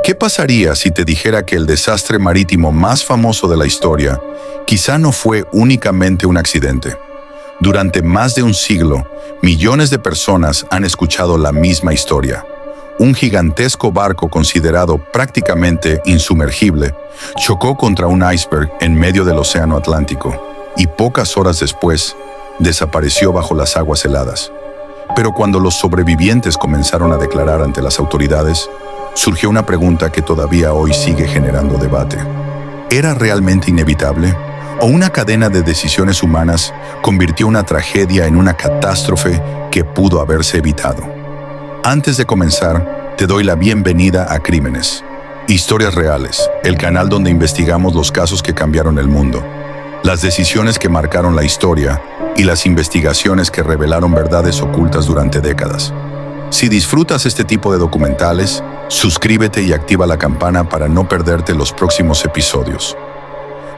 ¿Qué pasaría si te dijera que el desastre marítimo más famoso de la historia quizá no fue únicamente un accidente? Durante más de un siglo, millones de personas han escuchado la misma historia. Un gigantesco barco considerado prácticamente insumergible chocó contra un iceberg en medio del Océano Atlántico y pocas horas después desapareció bajo las aguas heladas. Pero cuando los sobrevivientes comenzaron a declarar ante las autoridades, surgió una pregunta que todavía hoy sigue generando debate. ¿Era realmente inevitable? ¿O una cadena de decisiones humanas convirtió una tragedia en una catástrofe que pudo haberse evitado? Antes de comenzar, te doy la bienvenida a Crímenes, Historias Reales, el canal donde investigamos los casos que cambiaron el mundo, las decisiones que marcaron la historia y las investigaciones que revelaron verdades ocultas durante décadas. Si disfrutas este tipo de documentales, suscríbete y activa la campana para no perderte los próximos episodios.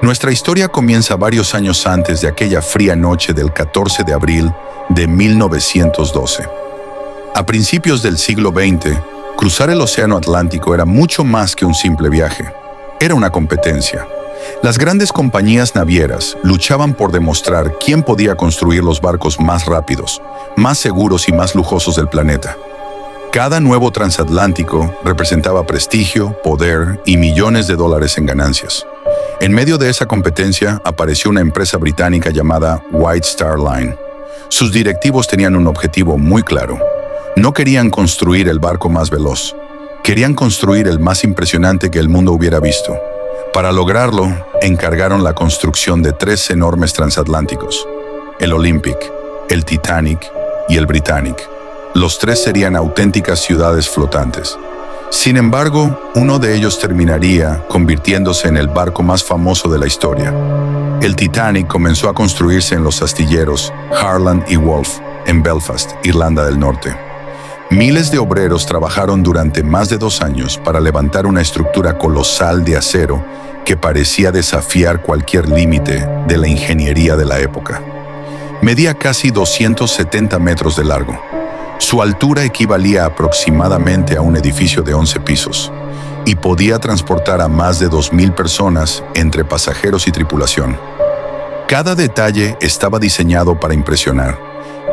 Nuestra historia comienza varios años antes de aquella fría noche del 14 de abril de 1912. A principios del siglo XX, cruzar el Océano Atlántico era mucho más que un simple viaje. Era una competencia. Las grandes compañías navieras luchaban por demostrar quién podía construir los barcos más rápidos, más seguros y más lujosos del planeta. Cada nuevo transatlántico representaba prestigio, poder y millones de dólares en ganancias. En medio de esa competencia apareció una empresa británica llamada White Star Line. Sus directivos tenían un objetivo muy claro. No querían construir el barco más veloz. Querían construir el más impresionante que el mundo hubiera visto. Para lograrlo, encargaron la construcción de 3 enormes transatlánticos: el Olympic, el Titanic y el Britannic. Los 3 serían auténticas ciudades flotantes. Sin embargo, uno de ellos terminaría convirtiéndose en el barco más famoso de la historia. El Titanic comenzó a construirse en los astilleros Harland y Wolff, en Belfast, Irlanda del Norte. Miles de obreros trabajaron durante más de 2 años para levantar una estructura colosal de acero que parecía desafiar cualquier límite de la ingeniería de la época. Medía casi 270 metros de largo. Su altura equivalía aproximadamente a un edificio de 11 pisos y podía transportar a más de 2,000 personas entre pasajeros y tripulación. Cada detalle estaba diseñado para impresionar.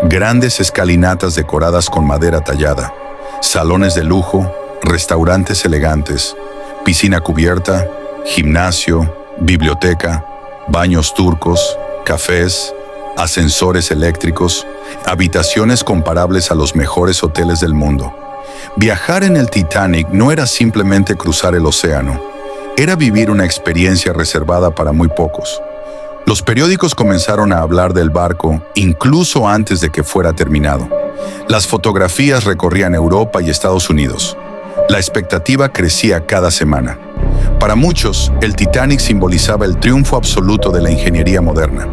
Grandes escalinatas decoradas con madera tallada, salones de lujo, restaurantes elegantes, piscina cubierta, gimnasio, biblioteca, baños turcos, cafés, ascensores eléctricos, habitaciones comparables a los mejores hoteles del mundo. Viajar en el Titanic no era simplemente cruzar el océano, era vivir una experiencia reservada para muy pocos. Los periódicos comenzaron a hablar del barco incluso antes de que fuera terminado. Las fotografías recorrían Europa y Estados Unidos. La expectativa crecía cada semana. Para muchos, el Titanic simbolizaba el triunfo absoluto de la ingeniería moderna.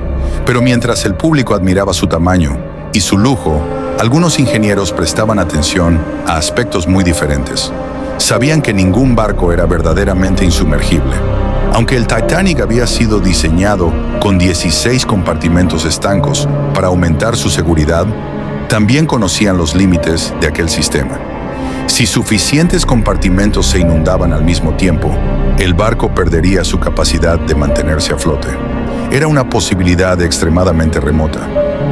Pero mientras el público admiraba su tamaño y su lujo, algunos ingenieros prestaban atención a aspectos muy diferentes. Sabían que ningún barco era verdaderamente insumergible. Aunque el Titanic había sido diseñado con 16 compartimentos estancos para aumentar su seguridad, también conocían los límites de aquel sistema. Si suficientes compartimentos se inundaban al mismo tiempo, el barco perdería su capacidad de mantenerse a flote. Era una posibilidad extremadamente remota,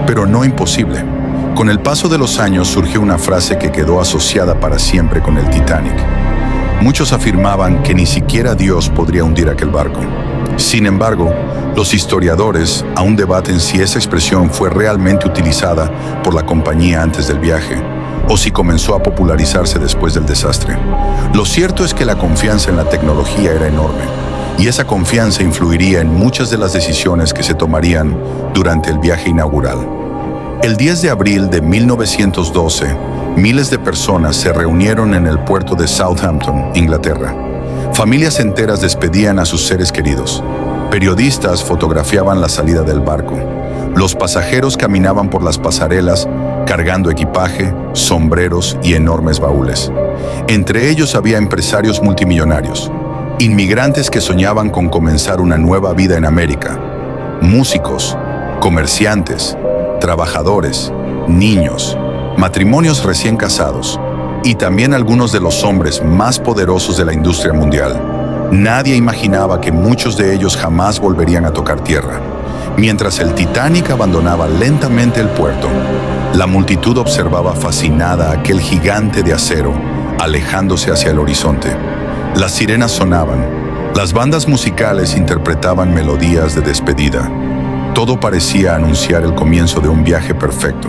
pero no imposible. Con el paso de los años surgió una frase que quedó asociada para siempre con el Titanic. Muchos afirmaban que ni siquiera Dios podría hundir aquel barco. Sin embargo, los historiadores aún debaten si esa expresión fue realmente utilizada por la compañía antes del viaje, o si comenzó a popularizarse después del desastre. Lo cierto es que la confianza en la tecnología era enorme, y esa confianza influiría en muchas de las decisiones que se tomarían durante el viaje inaugural. El 10 de abril de 1912, miles de personas se reunieron en el puerto de Southampton, Inglaterra. Familias enteras despedían a sus seres queridos. Periodistas fotografiaban la salida del barco. Los pasajeros caminaban por las pasarelas cargando equipaje, sombreros y enormes baúles. Entre ellos había empresarios multimillonarios, inmigrantes que soñaban con comenzar una nueva vida en América, músicos, comerciantes, trabajadores, niños, matrimonios recién casados, y también algunos de los hombres más poderosos de la industria mundial. Nadie imaginaba que muchos de ellos jamás volverían a tocar tierra. Mientras el Titanic abandonaba lentamente el puerto, la multitud observaba fascinada a aquel gigante de acero alejándose hacia el horizonte. Las sirenas sonaban, las bandas musicales interpretaban melodías de despedida. Todo parecía anunciar el comienzo de un viaje perfecto.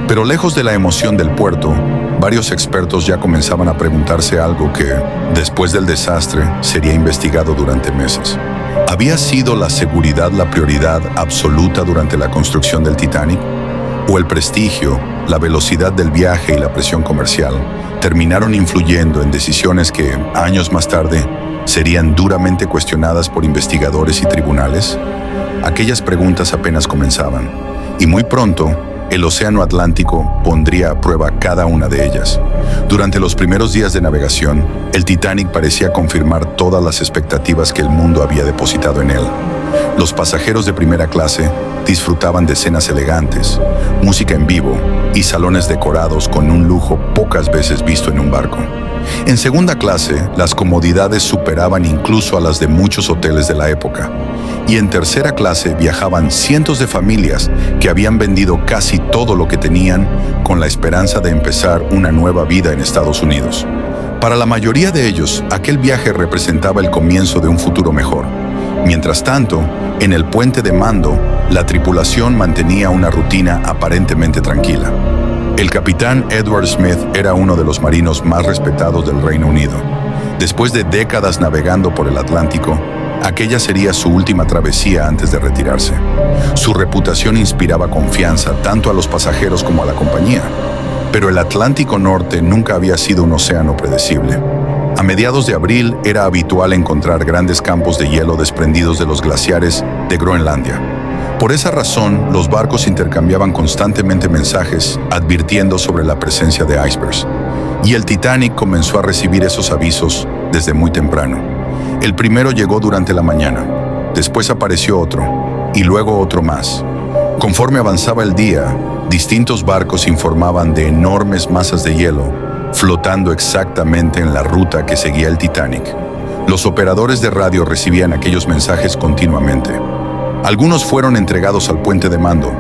Pero lejos de la emoción del puerto, varios expertos ya comenzaban a preguntarse algo que, después del desastre, sería investigado durante meses. ¿Había sido la seguridad la prioridad absoluta durante la construcción del Titanic? ¿O el prestigio, la velocidad del viaje y la presión comercial terminaron influyendo en decisiones que, años más tarde, serían duramente cuestionadas por investigadores y tribunales? Aquellas preguntas apenas comenzaban, y muy pronto, el Océano Atlántico pondría a prueba cada una de ellas. Durante los primeros días de navegación, el Titanic parecía confirmar todas las expectativas que el mundo había depositado en él. Los pasajeros de primera clase disfrutaban de cenas elegantes, música en vivo y salones decorados con un lujo pocas veces visto en un barco. En segunda clase, las comodidades superaban incluso a las de muchos hoteles de la época. Y en tercera clase viajaban cientos de familias que habían vendido casi todo lo que tenían con la esperanza de empezar una nueva vida en Estados Unidos. Para la mayoría de ellos, aquel viaje representaba el comienzo de un futuro mejor. Mientras tanto, en el puente de mando, la tripulación mantenía una rutina aparentemente tranquila. El capitán Edward Smith era uno de los marinos más respetados del Reino Unido. Después de décadas navegando por el Atlántico, aquella sería su última travesía antes de retirarse. Su reputación inspiraba confianza tanto a los pasajeros como a la compañía. Pero el Atlántico Norte nunca había sido un océano predecible. A mediados de abril era habitual encontrar grandes campos de hielo desprendidos de los glaciares de Groenlandia. Por esa razón, los barcos intercambiaban constantemente mensajes advirtiendo sobre la presencia de icebergs. Y el Titanic comenzó a recibir esos avisos desde muy temprano. El primero llegó durante la mañana, después apareció otro, y luego otro más. Conforme avanzaba el día, distintos barcos informaban de enormes masas de hielo flotando exactamente en la ruta que seguía el Titanic. Los operadores de radio recibían aquellos mensajes continuamente. Algunos fueron entregados al puente de mando.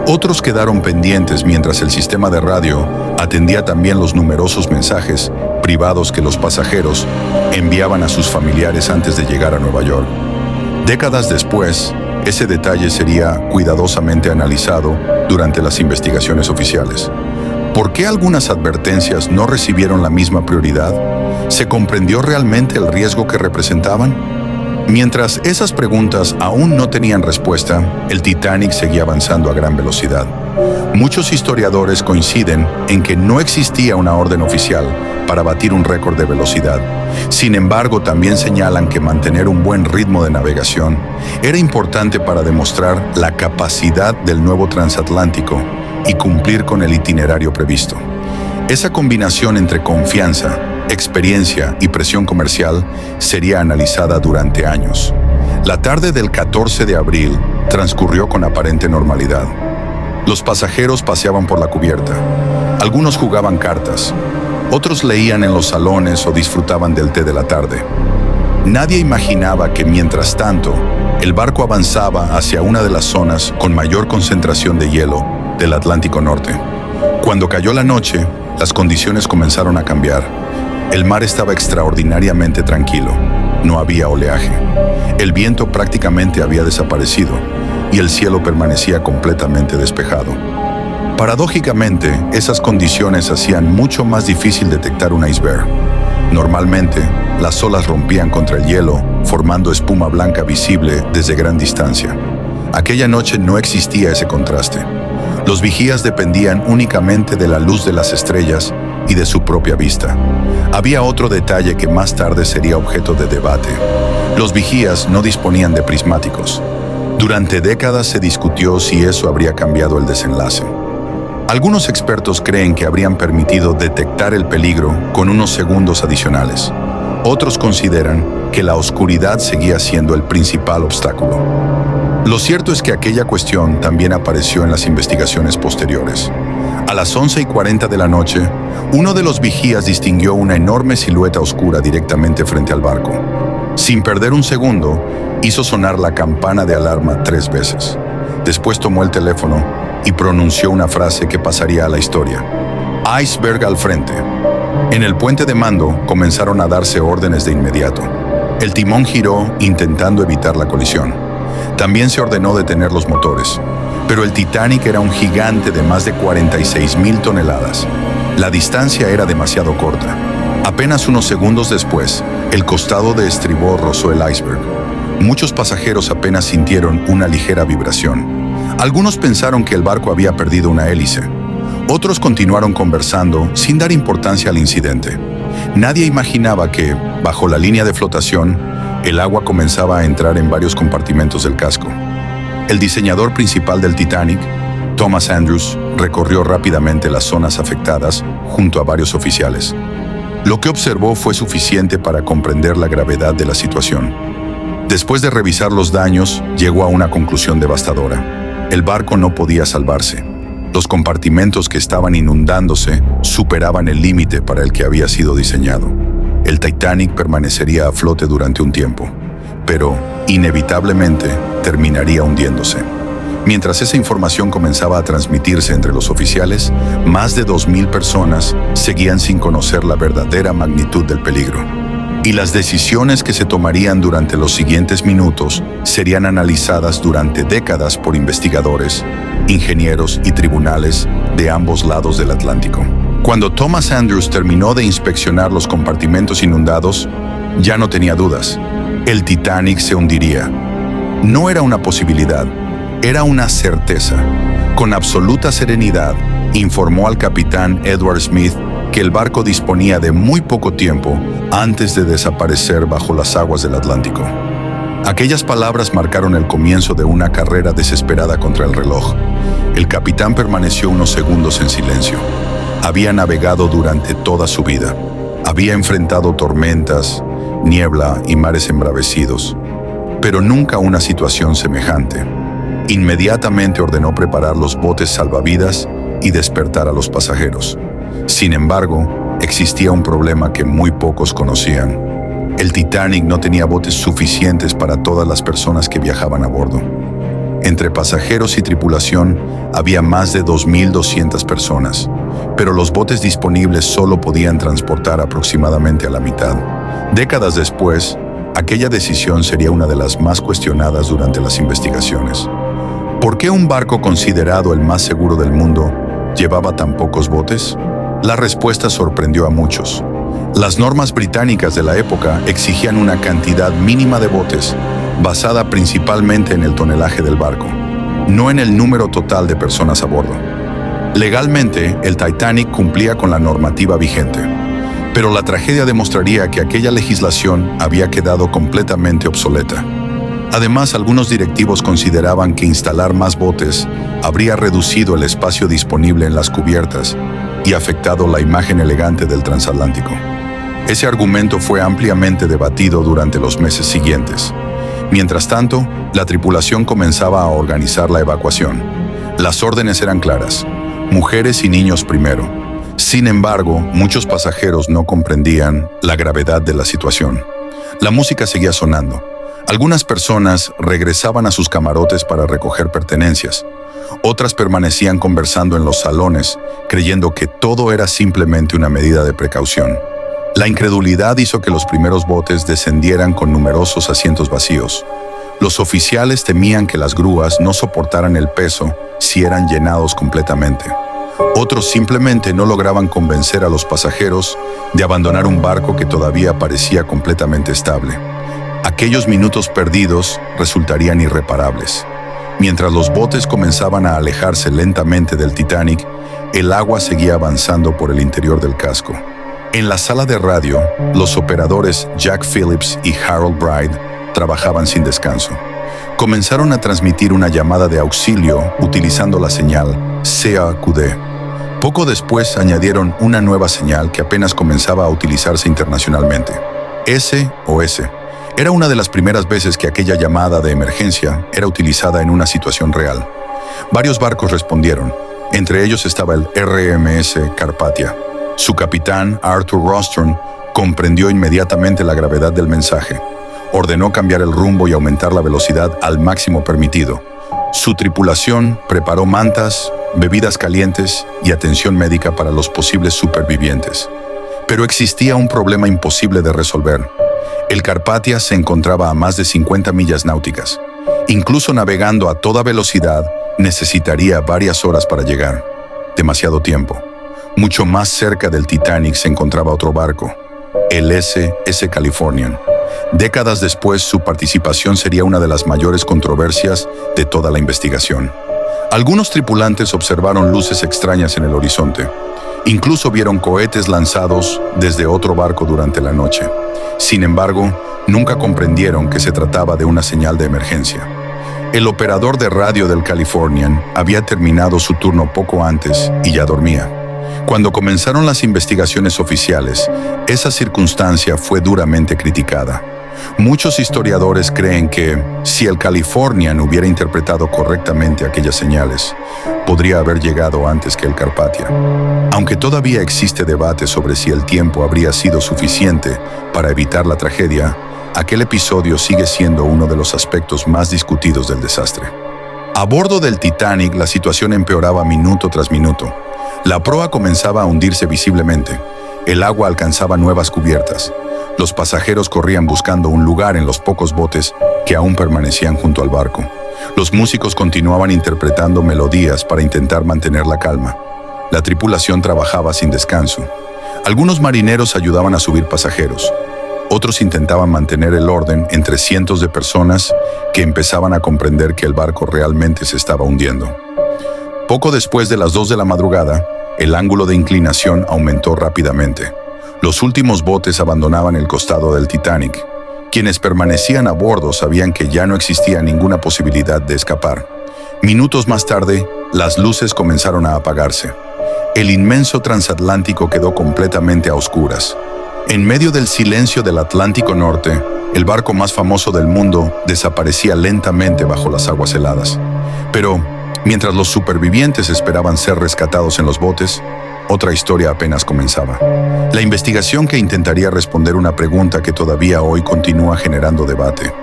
Otros quedaron pendientes mientras el sistema de radio atendía también los numerosos mensajes privados que los pasajeros enviaban a sus familiares antes de llegar a Nueva York. Décadas después, ese detalle sería cuidadosamente analizado durante las investigaciones oficiales. ¿Por qué algunas advertencias no recibieron la misma prioridad? ¿Se comprendió realmente el riesgo que representaban? Mientras esas preguntas aún no tenían respuesta, el Titanic seguía avanzando a gran velocidad. Muchos historiadores coinciden en que no existía una orden oficial para batir un récord de velocidad. Sin embargo, también señalan que mantener un buen ritmo de navegación era importante para demostrar la capacidad del nuevo transatlántico y cumplir con el itinerario previsto. Esa combinación entre confianza, experiencia y presión comercial sería analizada durante años. La tarde del 14 de abril transcurrió con aparente normalidad. Los pasajeros paseaban por la cubierta. Algunos jugaban cartas. Otros leían en los salones o disfrutaban del té de la tarde. Nadie imaginaba que, mientras tanto, el barco avanzaba hacia una de las zonas con mayor concentración de hielo del Atlántico Norte. Cuando cayó la noche, las condiciones comenzaron a cambiar. El mar estaba extraordinariamente tranquilo. No había oleaje. El viento prácticamente había desaparecido y el cielo permanecía completamente despejado. Paradójicamente, esas condiciones hacían mucho más difícil detectar un iceberg. Normalmente, las olas rompían contra el hielo, formando espuma blanca visible desde gran distancia. Aquella noche no existía ese contraste. Los vigías dependían únicamente de la luz de las estrellas y de su propia vista. Había otro detalle que más tarde sería objeto de debate. Los vigías no disponían de prismáticos. Durante décadas se discutió si eso habría cambiado el desenlace. Algunos expertos creen que habrían permitido detectar el peligro con unos segundos adicionales. Otros consideran que la oscuridad seguía siendo el principal obstáculo. Lo cierto es que aquella cuestión también apareció en las investigaciones posteriores. A las 11:40 de la noche, uno de los vigías distinguió una enorme silueta oscura directamente frente al barco. Sin perder un segundo, hizo sonar la campana de alarma 3 veces. Después tomó el teléfono y pronunció una frase que pasaría a la historia. Iceberg al frente. En el puente de mando comenzaron a darse órdenes de inmediato. El timón giró intentando evitar la colisión. También se ordenó detener los motores. Pero el Titanic era un gigante de más de 46,000 toneladas. La distancia era demasiado corta. Apenas unos segundos después, el costado de estribor rozó el iceberg. Muchos pasajeros apenas sintieron una ligera vibración. Algunos pensaron que el barco había perdido una hélice. Otros continuaron conversando sin dar importancia al incidente. Nadie imaginaba que, bajo la línea de flotación, el agua comenzaba a entrar en varios compartimentos del casco. El diseñador principal del Titanic, Thomas Andrews, recorrió rápidamente las zonas afectadas junto a varios oficiales. Lo que observó fue suficiente para comprender la gravedad de la situación. Después de revisar los daños, llegó a una conclusión devastadora. El barco no podía salvarse. Los compartimentos que estaban inundándose superaban el límite para el que había sido diseñado. El Titanic permanecería a flote durante un tiempo, pero, inevitablemente, terminaría hundiéndose. Mientras esa información comenzaba a transmitirse entre los oficiales, más de 2,000 personas seguían sin conocer la verdadera magnitud del peligro. Y las decisiones que se tomarían durante los siguientes minutos serían analizadas durante décadas por investigadores, ingenieros y tribunales de ambos lados del Atlántico. Cuando Thomas Andrews terminó de inspeccionar los compartimentos inundados, ya no tenía dudas. El Titanic se hundiría. No era una posibilidad, era una certeza. Con absoluta serenidad, informó al capitán Edward Smith que el barco disponía de muy poco tiempo antes de desaparecer bajo las aguas del Atlántico. Aquellas palabras marcaron el comienzo de una carrera desesperada contra el reloj. El capitán permaneció unos segundos en silencio. Había navegado durante toda su vida. Había enfrentado tormentas, niebla y mares embravecidos, pero nunca una situación semejante. Inmediatamente ordenó preparar los botes salvavidas y despertar a los pasajeros. Sin embargo, existía un problema que muy pocos conocían. El Titanic no tenía botes suficientes para todas las personas que viajaban a bordo. Entre pasajeros y tripulación había más de 2,200 personas, pero los botes disponibles solo podían transportar aproximadamente a la mitad. Décadas después, aquella decisión sería una de las más cuestionadas durante las investigaciones. ¿Por qué un barco considerado el más seguro del mundo llevaba tan pocos botes? La respuesta sorprendió a muchos. Las normas británicas de la época exigían una cantidad mínima de botes, basada principalmente en el tonelaje del barco, no en el número total de personas a bordo. Legalmente, el Titanic cumplía con la normativa vigente, pero la tragedia demostraría que aquella legislación había quedado completamente obsoleta. Además, algunos directivos consideraban que instalar más botes habría reducido el espacio disponible en las cubiertas y afectado la imagen elegante del transatlántico. Ese argumento fue ampliamente debatido durante los meses siguientes. Mientras tanto, la tripulación comenzaba a organizar la evacuación. Las órdenes eran claras: mujeres y niños primero. Sin embargo, muchos pasajeros no comprendían la gravedad de la situación. La música seguía sonando. Algunas personas regresaban a sus camarotes para recoger pertenencias. Otras permanecían conversando en los salones, creyendo que todo era simplemente una medida de precaución. La incredulidad hizo que los primeros botes descendieran con numerosos asientos vacíos. Los oficiales temían que las grúas no soportaran el peso si eran llenados completamente. Otros simplemente no lograban convencer a los pasajeros de abandonar un barco que todavía parecía completamente estable. Aquellos minutos perdidos resultarían irreparables. Mientras los botes comenzaban a alejarse lentamente del Titanic, el agua seguía avanzando por el interior del casco. En la sala de radio, los operadores Jack Phillips y Harold Bride trabajaban sin descanso. Comenzaron a transmitir una llamada de auxilio utilizando la señal CAQD. Poco después añadieron una nueva señal que apenas comenzaba a utilizarse internacionalmente: SOS. Era una de las primeras veces que aquella llamada de emergencia era utilizada en una situación real. Varios barcos respondieron, Entre ellos estaba el RMS Carpathia. Su capitán, Arthur Rostron, comprendió inmediatamente la gravedad del mensaje. Ordenó cambiar el rumbo y aumentar la velocidad al máximo permitido. Su tripulación preparó mantas, bebidas calientes y atención médica para los posibles supervivientes. Pero existía un problema imposible de resolver. El Carpathia se encontraba a más de 50 millas náuticas. Incluso navegando a toda velocidad, necesitaría varias horas para llegar. Demasiado tiempo. Mucho más cerca del Titanic se encontraba otro barco, el SS Californian. Décadas después, su participación sería una de las mayores controversias de toda la investigación. Algunos tripulantes observaron luces extrañas en el horizonte. Incluso vieron cohetes lanzados desde otro barco durante la noche. Sin embargo, nunca comprendieron que se trataba de una señal de emergencia. El operador de radio del Californian había terminado su turno poco antes y ya dormía. Cuando comenzaron las investigaciones oficiales, esa circunstancia fue duramente criticada. Muchos historiadores creen que, si el Californian hubiera interpretado correctamente aquellas señales, podría haber llegado antes que el Carpathia. Aunque todavía existe debate sobre si el tiempo habría sido suficiente para evitar la tragedia, aquel episodio sigue siendo uno de los aspectos más discutidos del desastre. A bordo del Titanic, la situación empeoraba minuto tras minuto. La proa comenzaba a hundirse visiblemente. El agua alcanzaba nuevas cubiertas. Los pasajeros corrían buscando un lugar en los pocos botes que aún permanecían junto al barco. Los músicos continuaban interpretando melodías para intentar mantener la calma. La tripulación trabajaba sin descanso. Algunos marineros ayudaban a subir pasajeros. Otros intentaban mantener el orden entre cientos de personas que empezaban a comprender que el barco realmente se estaba hundiendo. Poco después de las 2 de la madrugada, el ángulo de inclinación aumentó rápidamente. Los últimos botes abandonaban el costado del Titanic. Quienes permanecían a bordo sabían que ya no existía ninguna posibilidad de escapar. Minutos más tarde, las luces comenzaron a apagarse. El inmenso transatlántico quedó completamente a oscuras. En medio del silencio del Atlántico Norte, el barco más famoso del mundo desaparecía lentamente bajo las aguas heladas. Pero, mientras los supervivientes esperaban ser rescatados en los botes, otra historia apenas comenzaba. La investigación que intentaría responder una pregunta que todavía hoy continúa generando debate.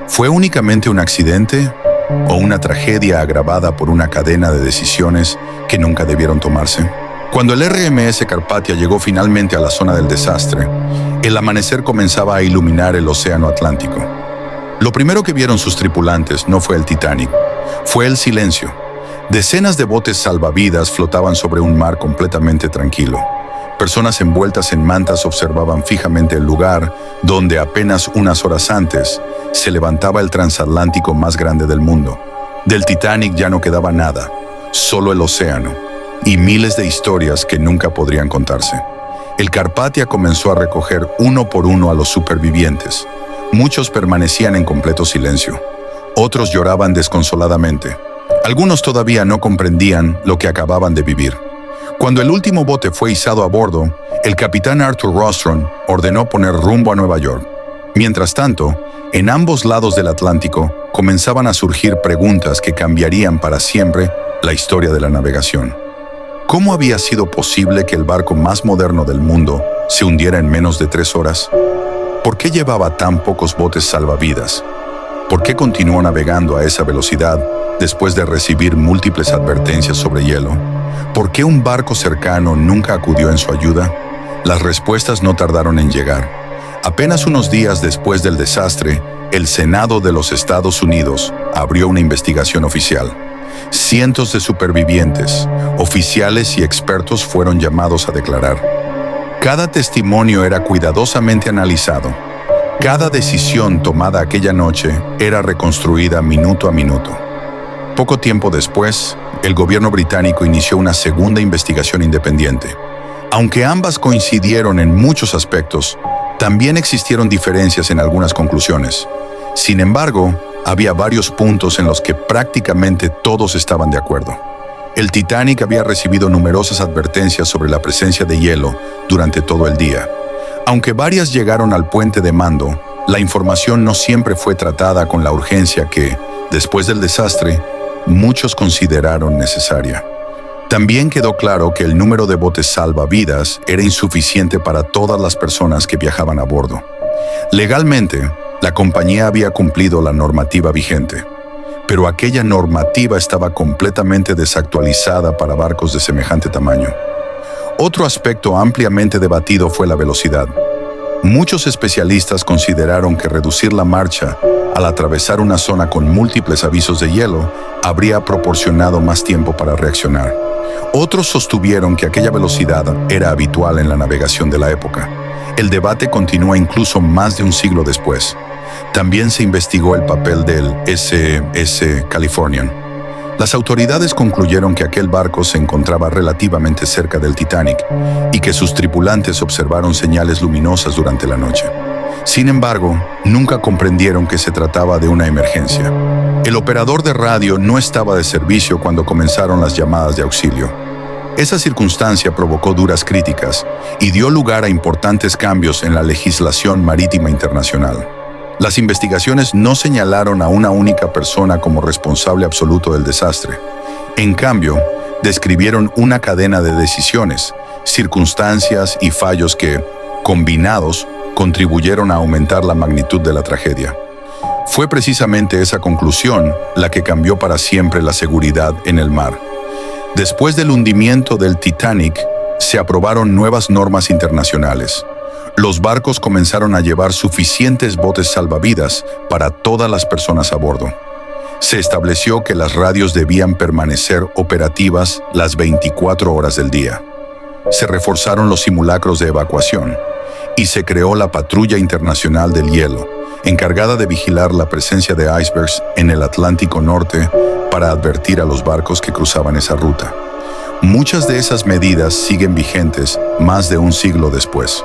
¿Fue únicamente un accidente o una tragedia agravada por una cadena de decisiones que nunca debieron tomarse? Cuando el RMS Carpathia llegó finalmente a la zona del desastre, el amanecer comenzaba a iluminar el océano Atlántico. Lo primero que vieron sus tripulantes no fue el Titanic, fue el silencio. Decenas de botes salvavidas flotaban sobre un mar completamente tranquilo. Personas envueltas en mantas observaban fijamente el lugar donde apenas unas horas antes se levantaba el transatlántico más grande del mundo. Del Titanic ya no quedaba nada, solo el océano y miles de historias que nunca podrían contarse. El Carpathia comenzó a recoger uno por uno a los supervivientes. Muchos permanecían en completo silencio. Otros lloraban desconsoladamente. Algunos todavía no comprendían lo que acababan de vivir. Cuando el último bote fue izado a bordo, el capitán Arthur Rostron ordenó poner rumbo a Nueva York. Mientras tanto, en ambos lados del Atlántico comenzaban a surgir preguntas que cambiarían para siempre la historia de la navegación. ¿Cómo había sido posible que el barco más moderno del mundo se hundiera en menos de 3 horas? ¿Por qué llevaba tan pocos botes salvavidas? ¿Por qué continuó navegando a esa velocidad después de recibir múltiples advertencias sobre hielo? ¿Por qué un barco cercano nunca acudió en su ayuda? Las respuestas no tardaron en llegar. Apenas unos días después del desastre, el Senado de los Estados Unidos abrió una investigación oficial. Cientos de supervivientes, oficiales y expertos fueron llamados a declarar. Cada testimonio era cuidadosamente analizado. Cada decisión tomada aquella noche era reconstruida minuto a minuto. Poco tiempo después, el gobierno británico inició una segunda investigación independiente. Aunque ambas coincidieron en muchos aspectos, también existieron diferencias en algunas conclusiones. Sin embargo, había varios puntos en los que prácticamente todos estaban de acuerdo. El Titanic había recibido numerosas advertencias sobre la presencia de hielo durante todo el día. Aunque varias llegaron al puente de mando, la información no siempre fue tratada con la urgencia que, después del desastre, muchos consideraron necesaria. También quedó claro que el número de botes salvavidas era insuficiente para todas las personas que viajaban a bordo. Legalmente, la compañía había cumplido la normativa vigente, pero aquella normativa estaba completamente desactualizada para barcos de semejante tamaño. Otro aspecto ampliamente debatido fue la velocidad. Muchos especialistas consideraron que reducir la marcha al atravesar una zona con múltiples avisos de hielo habría proporcionado más tiempo para reaccionar. Otros sostuvieron que aquella velocidad era habitual en la navegación de la época. El debate continúa incluso más de un siglo después. También se investigó el papel del SS Californian. Las autoridades concluyeron que aquel barco se encontraba relativamente cerca del Titanic y que sus tripulantes observaron señales luminosas durante la noche. Sin embargo, nunca comprendieron que se trataba de una emergencia. El operador de radio no estaba de servicio cuando comenzaron las llamadas de auxilio. Esa circunstancia provocó duras críticas y dio lugar a importantes cambios en la legislación marítima internacional. Las investigaciones no señalaron a una única persona como responsable absoluto del desastre. En cambio, describieron una cadena de decisiones, circunstancias y fallos que, combinados, contribuyeron a aumentar la magnitud de la tragedia. Fue precisamente esa conclusión la que cambió para siempre la seguridad en el mar. Después del hundimiento del Titanic, se aprobaron nuevas normas internacionales. Los barcos comenzaron a llevar suficientes botes salvavidas para todas las personas a bordo. Se estableció que las radios debían permanecer operativas las 24 horas del día. Se reforzaron los simulacros de evacuación y se creó la Patrulla Internacional del Hielo, encargada de vigilar la presencia de icebergs en el Atlántico Norte para advertir a los barcos que cruzaban esa ruta. Muchas de esas medidas siguen vigentes más de un siglo después.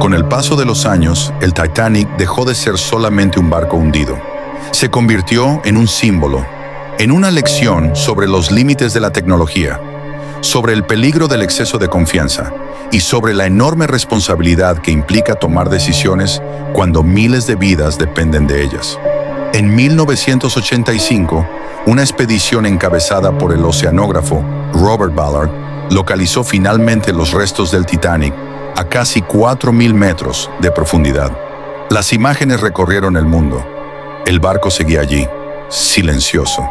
Con el paso de los años, el Titanic dejó de ser solamente un barco hundido. Se convirtió en un símbolo, en una lección sobre los límites de la tecnología, sobre el peligro del exceso de confianza y sobre la enorme responsabilidad que implica tomar decisiones cuando miles de vidas dependen de ellas. En 1985, una expedición encabezada por el oceanógrafo Robert Ballard localizó finalmente los restos del Titanic a casi 4.000 metros de profundidad. Las imágenes recorrieron el mundo. El barco seguía allí, silencioso,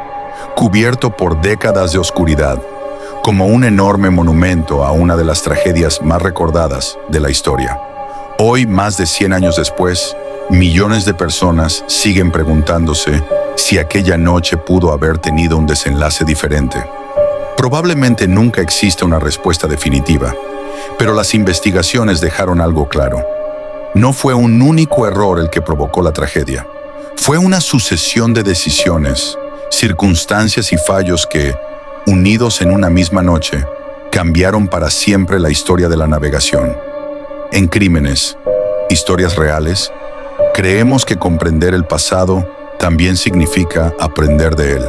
cubierto por décadas de oscuridad, como un enorme monumento a una de las tragedias más recordadas de la historia. Hoy, más de 100 años después, millones de personas siguen preguntándose si aquella noche pudo haber tenido un desenlace diferente. Probablemente nunca existe una respuesta definitiva, pero las investigaciones dejaron algo claro. No fue un único error el que provocó la tragedia. Fue una sucesión de decisiones, circunstancias y fallos que, unidos en una misma noche, cambiaron para siempre la historia de la navegación. En Crímenes, historias reales, creemos que comprender el pasado también significa aprender de él.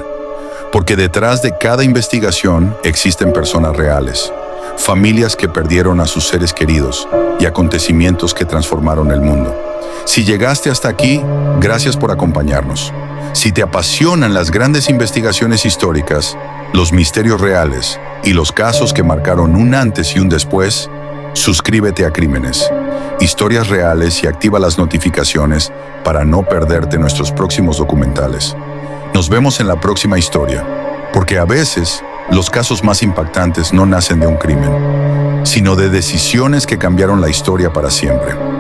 Porque detrás de cada investigación existen personas reales, familias que perdieron a sus seres queridos y acontecimientos que transformaron el mundo. Si llegaste hasta aquí, gracias por acompañarnos. Si te apasionan las grandes investigaciones históricas, los misterios reales y los casos que marcaron un antes y un después, suscríbete a Crímenes, historias reales y activa las notificaciones para no perderte nuestros próximos documentales. Nos vemos en la próxima historia, porque a veces los casos más impactantes no nacen de un crimen, sino de decisiones que cambiaron la historia para siempre.